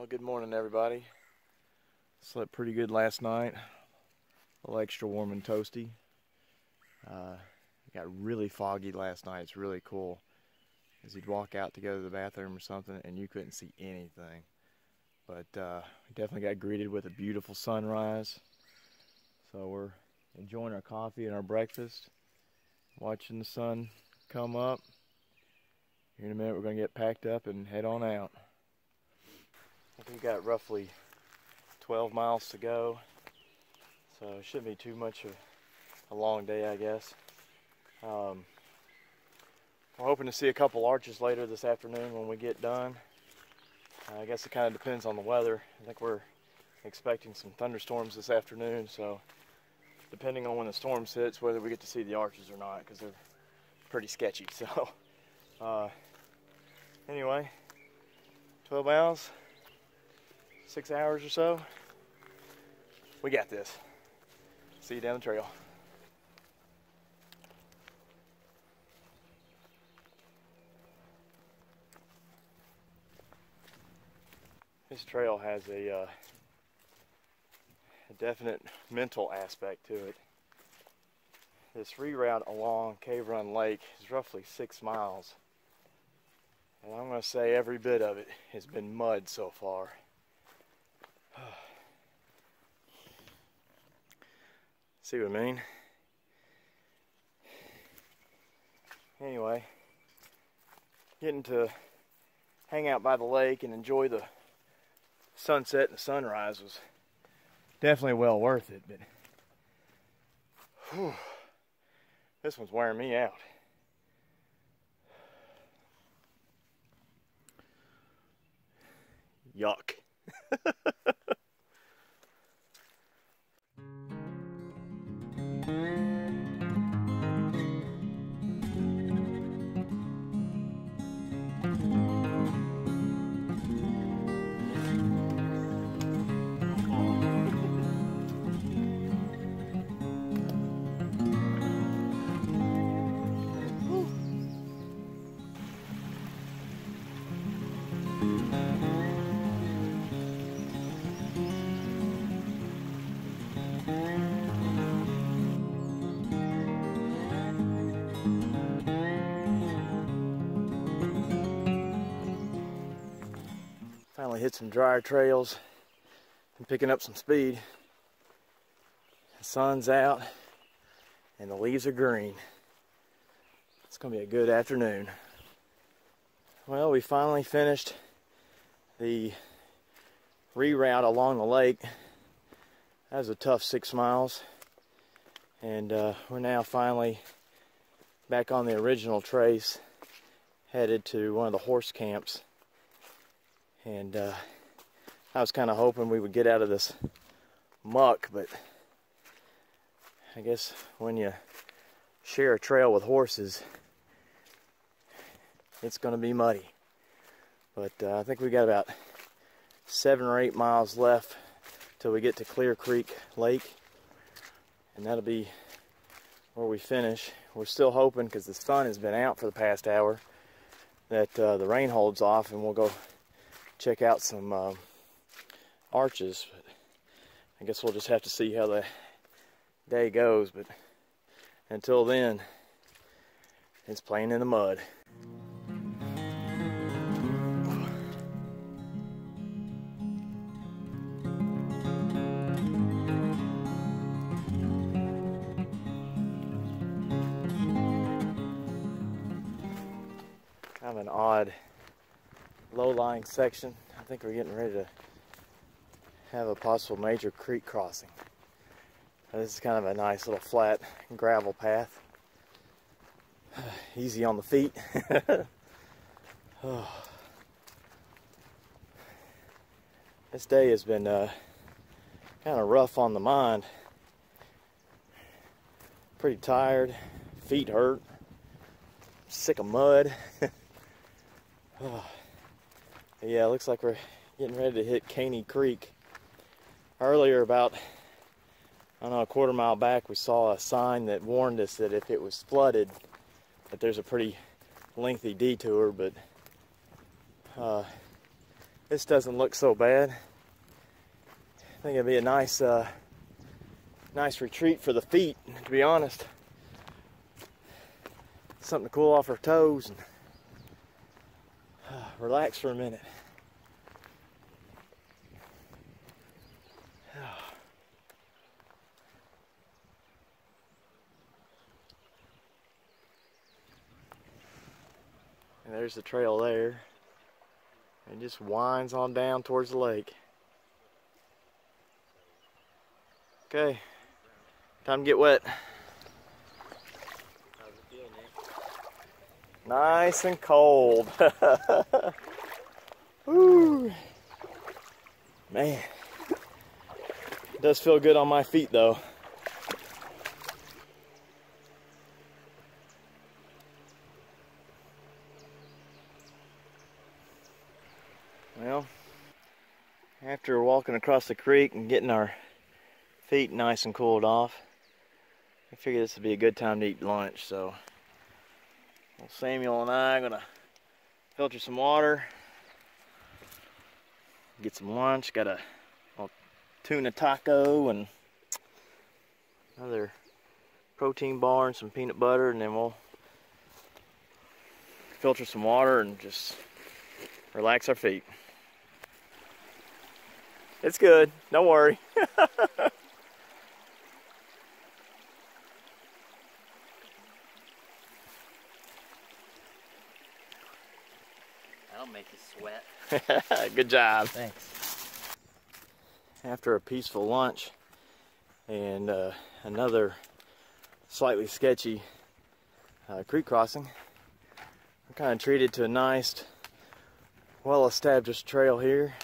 Well, good morning, everybody. Slept pretty good last night. A little extra warm and toasty. It got really foggy last night. It's really cool. As you'd walk out to go to the bathroom or something and you couldn't see anything. But we definitely got greeted with a beautiful sunrise. So we're enjoying our coffee and our breakfast, watching the sun come up. Here in a minute we're going to get packed up and head on out. I think we've got roughly 12 miles to go, so it shouldn't be too much of a long day, I guess. We're hoping to see a couple arches later this afternoon when we get done. I guess it kind of depends on the weather. I think we're expecting some thunderstorms this afternoon, so depending on when the storms hits, whether we get to see the arches or not, because they're pretty sketchy. So anyway, 12 miles, 6 hours or so. We got this. See you down the trail. This trail has a definite mental aspect to it. This reroute along Cave Run Lake is roughly 6 miles. And I'm going to say every bit of it has been mud so far. See what I mean? Anyway, getting to hang out by the lake and enjoy the sunset and sunrise was definitely well worth it, but whew, this one's wearing me out. Yuck. Finally hit some drier trails and picking up some speed. The sun's out and the leaves are green. It's gonna be a good afternoon. Well, we finally finished the reroute along the lake. That was a tough 6 miles, and we're now finally back on the original trace, headed to one of the horse camps. And I was kind of hoping we would get out of this muck, but I guess when you share a trail with horses, it's going to be muddy. But I think we got about 7 or 8 miles left till we get to Clear Creek Lake, and that'll be where we finish. We're still hoping, because the sun has been out for the past hour, that the rain holds off and we'll go check out some arches. But I guess we'll just have to see how the day goes, but until then, it's playing in the mud. Kind of an odd low-lying section. I think we're getting ready to have a possible major creek crossing. This is kind of a nice little flat gravel path. Easy on the feet. Oh. This day has been kind of rough on the mind. Pretty tired, feet hurt, sick of mud. Oh. Yeah, it looks like we're getting ready to hit Caney Creek. Earlier, about, I don't know, a quarter mile back, we saw a sign that warned us that if it was flooded, that there's a pretty lengthy detour, but This doesn't look so bad. I think it'd be a nice nice retreat for the feet, to be honest. Something to cool off our toes and relax for a minute. And there's the trail there. It just winds on down towards the lake. Okay, time to get wet. Nice and cold. Woo. Man, it does feel good on my feet though. Well, after walking across the creek and getting our feet nice and cooled off, I figured this would be a good time to eat lunch. So well, Samuel and I are gonna filter some water, get some lunch. Got a tuna taco and another protein bar and some peanut butter, and then we'll filter some water and just relax our feet. It's good, don't worry. That'll make you sweat. Good job. Thanks. After a peaceful lunch and another slightly sketchy creek crossing, we're kind of treated to a nice, well-established trail here.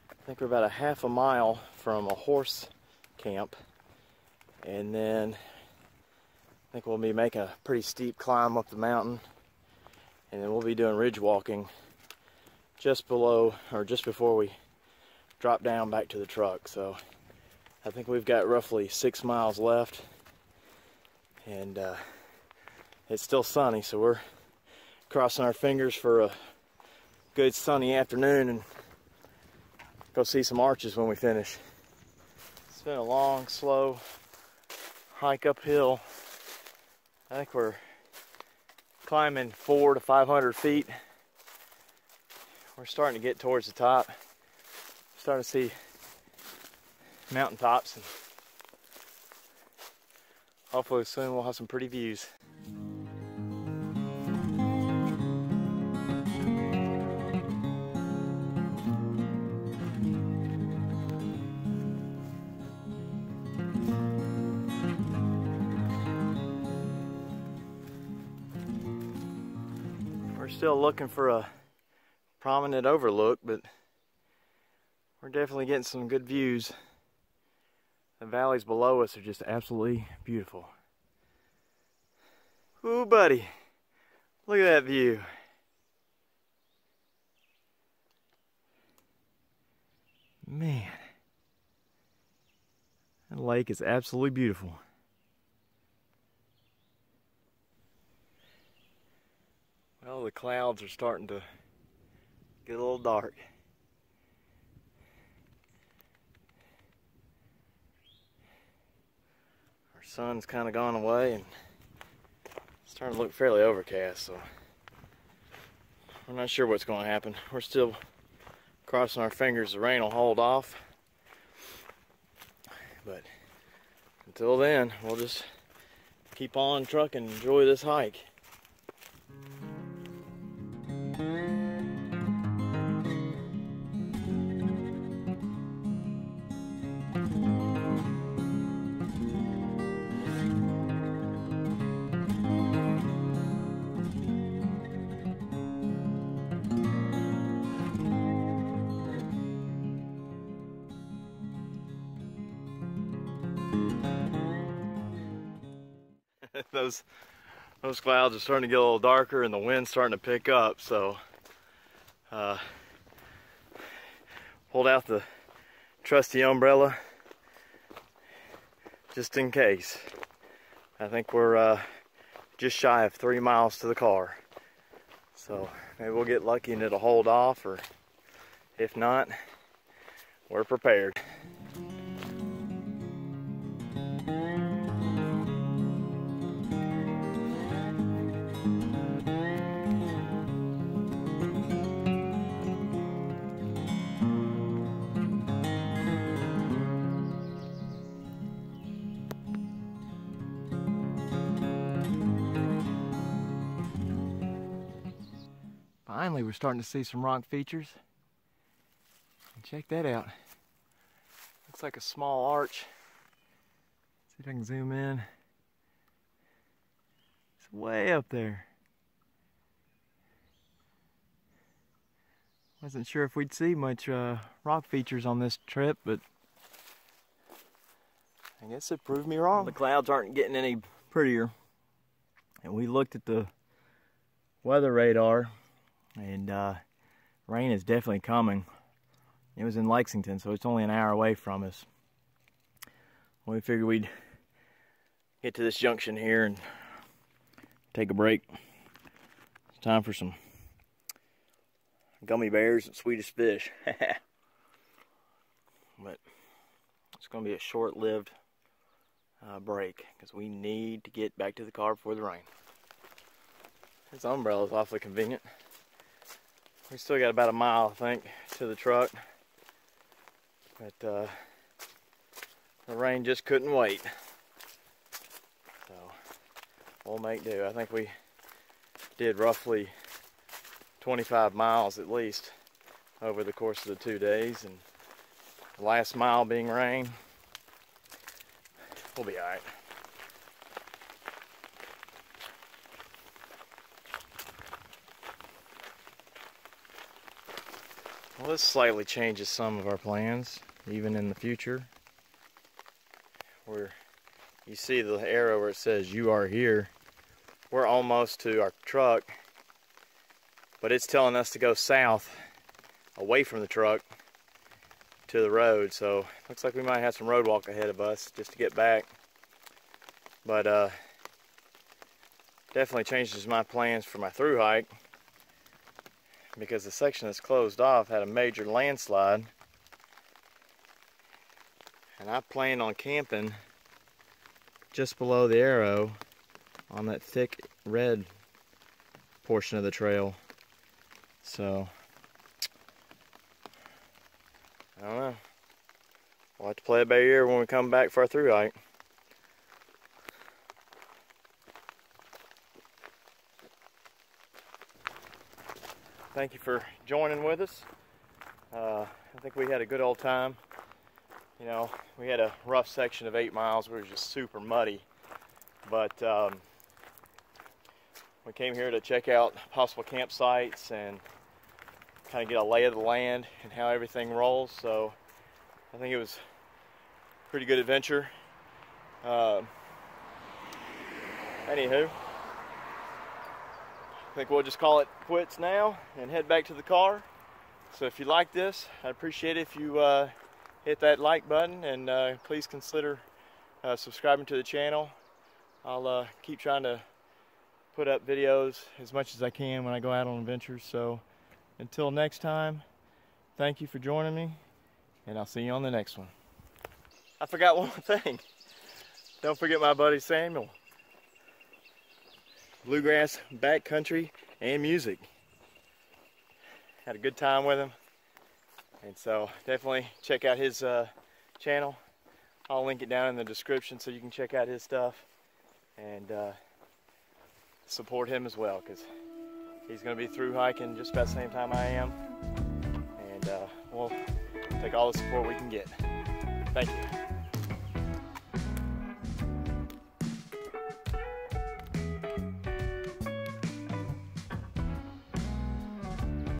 I think we're about a half a mile from a horse camp, and then I think we'll be making a pretty steep climb up the mountain, and then we'll be doing ridge walking just below, or just before we drop down back to the truck. So I think we've got roughly 6 miles left, and it's still sunny, so we're crossing our fingers for a good sunny afternoon and go see some arches when we finish. It's been a long, slow hike uphill. I think we're climbing 400 to 500 feet. We're starting to get towards the top. Starting to see mountaintops, and hopefully soon we'll have some pretty views. We're still looking for a prominent overlook, but we're definitely getting some good views. The valleys below us are just absolutely beautiful. Ooh, buddy, look at that view. Man, that lake is absolutely beautiful. Well, the clouds are starting to get a little dark. Our sun's kind of gone away and it's starting to look fairly overcast, so we're not sure what's going to happen. We're still crossing our fingers the rain will hold off, but until then we'll just keep on trucking and enjoy this hike. Those clouds are starting to get a little darker and the wind's starting to pick up, so pulled out the trusty umbrella just in case. I think we're just shy of 3 miles to the car, so maybe we'll get lucky and it'll hold off, or If not, we're prepared. Finally, we're starting to see some rock features. And check that out. Looks like a small arch. See if I can zoom in. It's way up there. Wasn't sure if we'd see much rock features on this trip, but I guess it proved me wrong. The clouds aren't getting any prettier. And we looked at the weather radar, and rain is definitely coming. It was in Lexington, so it's only an hour away from us. We figured we'd get to this junction here and take a break. It's time for some gummy bears and Swedish fish. But it's going to be a short-lived break because we need to get back to the car before the rain. This umbrella is awfully convenient. We still got about a mile, I think, to the truck. But the rain just couldn't wait. So we'll make do. I think we did roughly 25 miles at least over the course of the 2 days. And the last mile being rain, we'll be all right. Well, this slightly changes some of our plans, even in the future. Where you see the arrow where it says "you are here," we're almost to our truck, but it's telling us to go south, away from the truck, to the road. So looks like we might have some road walk ahead of us just to get back. But definitely changes my plans for my through hike, because the section that's closed off had a major landslide, and I planned on camping just below the arrow on that thick red portion of the trail. So I don't know, we'll have to play it by ear when we come back for our through hike. Thank you for joining with us. I think we had a good old time. You know, we had a rough section of 8 miles where it was just super muddy. But we came here to check out possible campsites and kind of get a lay of the land and how everything rolls. So I think it was a pretty good adventure. Anywho, I think we'll just call it quits now and head back to the car. So if you like this, I'd appreciate it if you hit that like button, and please consider subscribing to the channel. I'll keep trying to put up videos as much as I can when I go out on adventures. So until next time, thank you for joining me, and I'll see you on the next one. I forgot one more thing. Don't forget my buddy Samuel. Bluegrass, backcountry, and music. Had a good time with him, and so definitely check out his channel. I'll link it down in the description so you can check out his stuff and support him as well, because he's going to be through hiking just about the same time I am, and we'll take all the support we can get. Thank you.